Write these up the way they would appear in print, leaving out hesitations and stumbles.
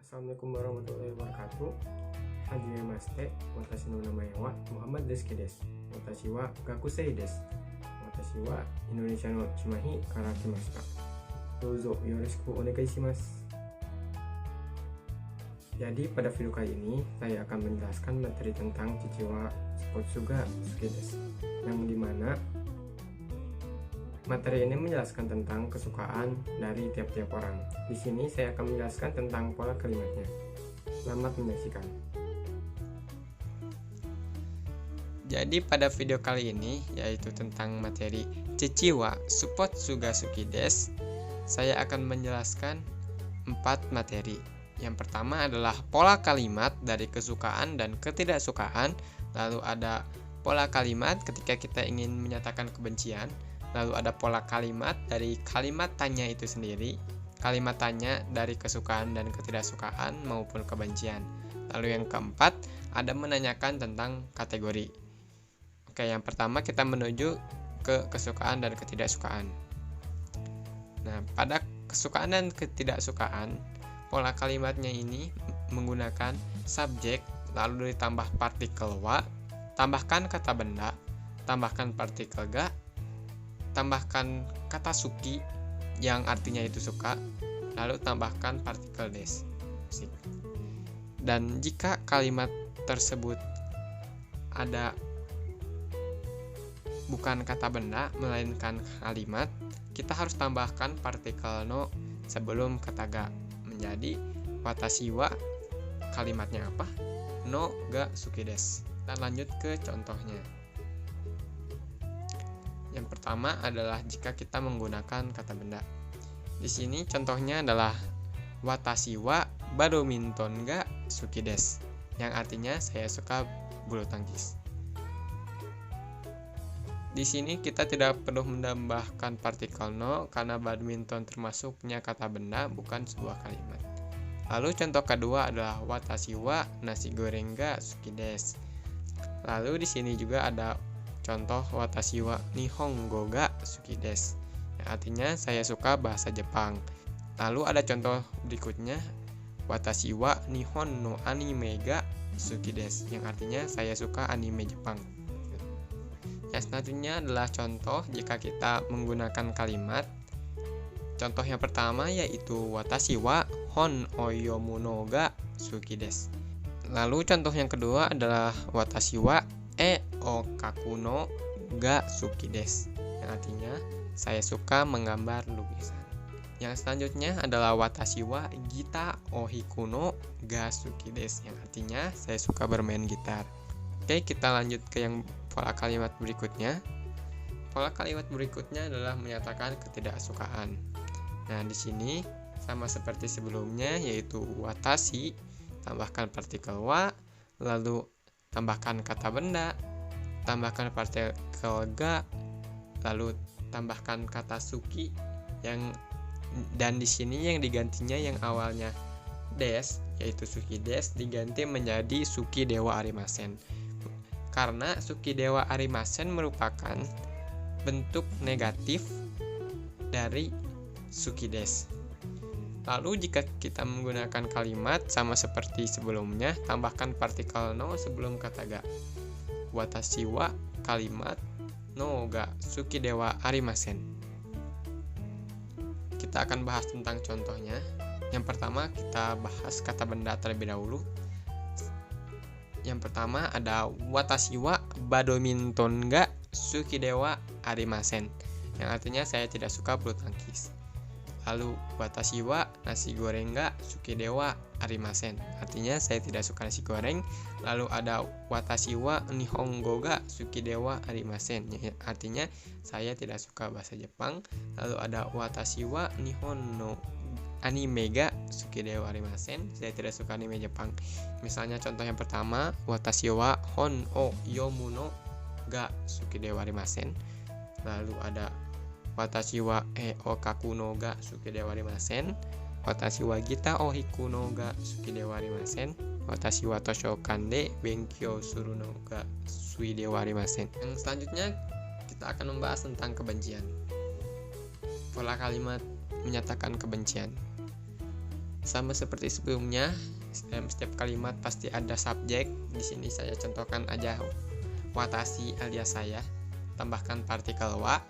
Assalamualaikum warahmatullahi wabarakatuh. Hajimemashite, watashi no namae wa Muhammad desu desu. Watashi wa gakusei desu. Watashi wa Indonesia no Chimahi kara kimashita. Douzo yoroshiku onegai shimasu. Jadi pada video kali ini saya akan menjelaskan materi tentang Chichiwa Spotsu ga Suki desu, yang dimana materi ini menjelaskan tentang kesukaan dari tiap-tiap orang. Di sini saya akan menjelaskan tentang pola kalimatnya. Selamat menyaksikan. Jadi pada video kali ini, yaitu tentang materi Chichiwa Spotsu ga Suki desu, saya akan menjelaskan 4 materi. Yang pertama adalah pola kalimat dari kesukaan dan ketidaksukaan. Lalu ada pola kalimat ketika kita ingin menyatakan kebencian. Lalu ada pola kalimat dari kalimat tanya itu sendiri, kalimat tanya dari kesukaan dan ketidaksukaan maupun kebencian. Lalu yang keempat, ada menanyakan tentang kategori. Oke, yang pertama kita menuju ke kesukaan dan ketidaksukaan. Nah, pada kesukaan dan ketidaksukaan, pola kalimatnya ini menggunakan subjek, lalu ditambah partikel wa, tambahkan kata benda, tambahkan partikel ga, tambahkan kata suki yang artinya itu suka, lalu tambahkan partikel des. Dan jika kalimat tersebut ada bukan kata benda melainkan kalimat, kita harus tambahkan partikel no sebelum kata ga. Menjadi watashi wa kalimatnya apa? No ga suki desu. Dan lanjut ke contohnya. Yang pertama adalah jika kita menggunakan kata benda. Di sini contohnya adalah watashi wa badminton ga suki desu, yang artinya saya suka bulu tangkis. Di sini kita tidak perlu menambahkan partikel no karena badminton termasuknya kata benda, bukan sebuah kalimat. Lalu contoh kedua adalah watashi wa nasi goreng ga suki desu. Lalu di sini juga ada contoh watashi wa nihongo ga suki desu, yang artinya saya suka bahasa Jepang. Lalu ada contoh berikutnya, watashi wa nihon no anime ga suki desu, yang artinya saya suka anime Jepang. Yang selanjutnya adalah contoh jika kita menggunakan kalimat. Contoh yang pertama yaitu watashi wa hon o yomu no ga suki desu. Lalu contoh yang kedua adalah watashi wa o kaku no ga suki desu, yang artinya saya suka menggambar lukisan. Yang selanjutnya adalah watashi wa gita o hiku no ga suki desu, yang artinya saya suka bermain gitar. Oke, kita lanjut ke yang pola kalimat berikutnya. Pola kalimat berikutnya adalah menyatakan ketidaksukaan. Nah, di sini sama seperti sebelumnya, yaitu watashi tambahkan partikel wa, lalu tambahkan kata benda, tambahkan partikel ga, lalu tambahkan kata suki, dan di sini yang digantinya yang awalnya des, yaitu suki des, diganti menjadi suki dewa arimasen. Karena suki dewa arimasen merupakan bentuk negatif dari suki des. Lalu jika kita menggunakan kalimat sama seperti sebelumnya, tambahkan partikel no sebelum kata ga. Watashi wa kalimat no ga suki dewa arimasen. Kita akan bahas tentang contohnya. Yang pertama kita bahas kata benda terlebih dahulu. Yang pertama ada watashi wa badminton ga suki dewa arimasen, yang artinya saya tidak suka bulu tangkis. Lalu watashi wa nasi goreng ga suki dewa arimasen, artinya saya tidak suka nasi goreng. Lalu ada watashi wa nihongo ga suki dewa arimasen, artinya saya tidak suka bahasa Jepang. Lalu ada watashi wa nihon no anime ga suki dewa arimasen, saya tidak suka anime Jepang. Misalnya contoh yang pertama, watashi wa hon o yomu no ga suki dewa arimasen. Lalu ada watashi wa o kaku no ga suki dewa arimasen. Watashi wa gita o hiku no ga suki dewa arimasen. Watashi wa toshokan de benkyou suru no ga suki dewa arimasen. Yang selanjutnya kita akan membahas tentang kebencian. Pola kalimat menyatakan kebencian. Sama seperti sebelumnya, setiap kalimat pasti ada subjek. Di sini saya contohkan aja watashi alias saya, tambahkan partikel wa,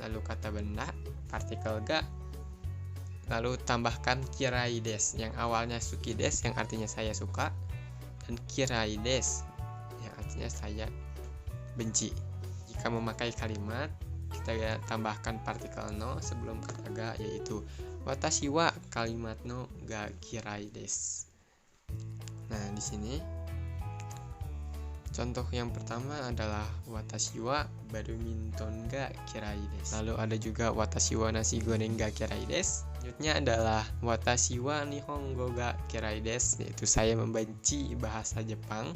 lalu kata benda, partikel ga, lalu tambahkan kirai desu yang awalnya suki desu yang artinya saya suka, dan kirai desu yang artinya saya benci. Jika memakai kalimat, kita tambahkan partikel no sebelum kata ga, yaitu watashi wa kalimat no ga kirai desu. Nah, di sini contoh yang pertama adalah watashi wa badminton ga kirai desu. Lalu ada juga watashi wa nasi goreng ga kirai desu. Selanjutnya adalah watashi wa nihongo ga kirai desu, yaitu saya membenci bahasa Jepang.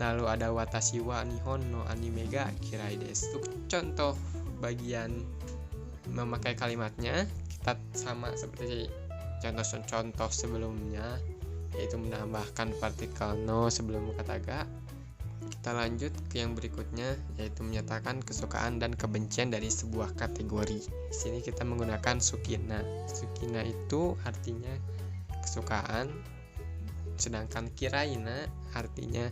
Lalu ada watashi wa nihon no anime ga kirai desu. Untuk contoh bagian memakai kalimatnya, kita sama seperti contoh-contoh sebelumnya, yaitu menambahkan partikel no sebelum kata ga. Kita lanjut ke yang berikutnya, yaitu menyatakan kesukaan dan kebencian dari sebuah kategori. Di sini kita menggunakan sukina. Sukina itu artinya kesukaan, sedangkan kiraina artinya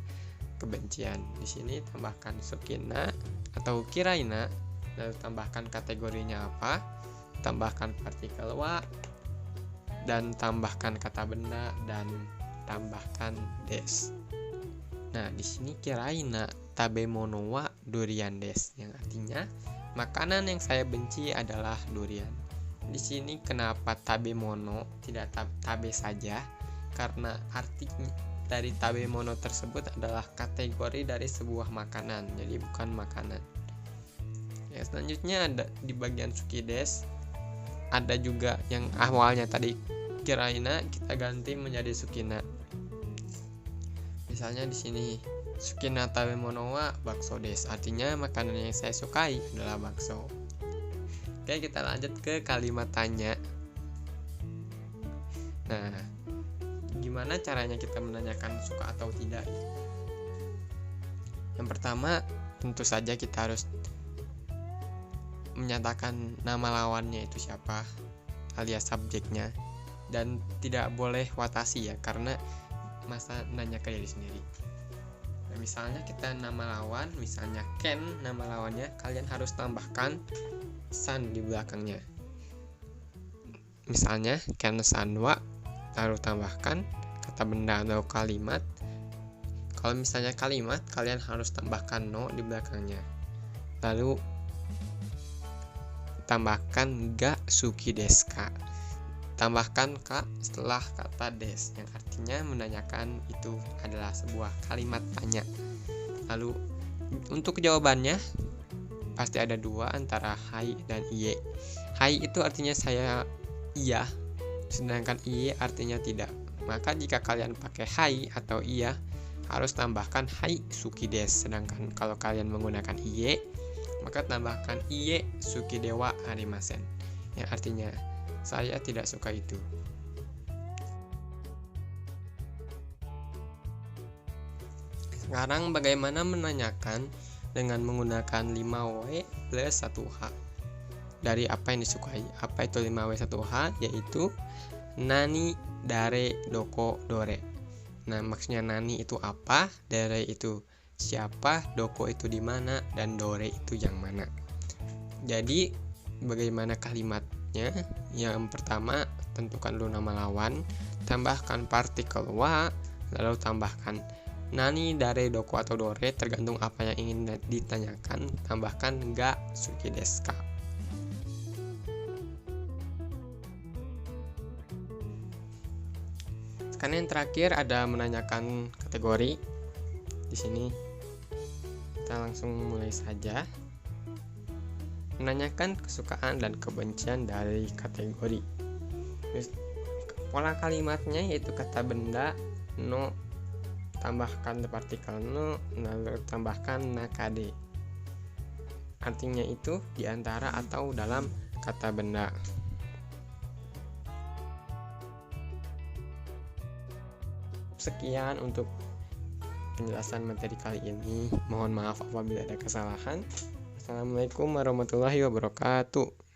kebencian. Di sini tambahkan sukina atau kiraina, lalu tambahkan kategorinya apa, tambahkan partikel wa, dan tambahkan kata benda, dan tambahkan des. Nah, di sini kiraina tabemono wa durian des, yang artinya makanan yang saya benci adalah durian. Di sini kenapa tabemono tidak tabe saja? Karena arti dari tabemono tersebut adalah kategori dari sebuah makanan, jadi bukan makanan. Ya, selanjutnya ada di bagian suki des, ada juga yang awalnya tadi kiraina kita ganti menjadi sukina. Misalnya di sini sukina tabemono wa bakso des, artinya makanan yang saya sukai adalah bakso. Oke, kita lanjut ke kalimat tanya. Nah, gimana caranya kita menanyakan suka atau tidak? Yang pertama, tentu saja kita harus menyatakan nama lawannya itu siapa, alias subjeknya, dan tidak boleh watashi ya, karena masa nanya ke diri sendiri. Nah, misalnya kita nama lawan, misalnya Ken, nama lawannya, kalian harus tambahkan san di belakangnya. Misalnya Ken san wa, lalu tambahkan kata benda atau kalimat. Kalau misalnya kalimat, kalian harus tambahkan no di belakangnya. Lalu tambahkan ga suki desu ka, tambahkan ka setelah kata des, yang artinya menanyakan itu adalah sebuah kalimat tanya. Lalu untuk jawabannya pasti ada dua, antara hai dan iye. Hai itu artinya saya iya, sedangkan iye artinya tidak. Maka jika kalian pakai hai atau iya, harus tambahkan hai suki des. Sedangkan kalau kalian menggunakan iye, maka tambahkan iye suki dewa arimasen, yang artinya saya tidak suka itu. Sekarang bagaimana menanyakan dengan menggunakan 5W plus 1H dari apa yang disukai. Apa itu 5W 1H? Yaitu nani, dare, doko, dore. Nah, maksudnya nani itu apa, dare itu siapa, doko itu di mana, dan dore itu yang mana. Jadi bagaimana kalimatnya? Yang pertama, tentukan dulu nama lawan, tambahkan partikel wa, lalu tambahkan nani, dare, doko atau dore, tergantung apa yang ingin ditanyakan. Tambahkan ga suki desu ka. Sekarang yang terakhir ada menanyakan kategori. Di sini kita langsung mulai saja. Menanyakan kesukaan dan kebencian dari kategori. Pola kalimatnya yaitu kata benda no, tambahkan partikel no, lalu tambahkan nakade. Artinya itu diantara atau dalam kata benda. Sekian untuk penjelasan materi kali ini. Mohon maaf apabila ada kesalahan. Assalamualaikum warahmatullahi wabarakatuh.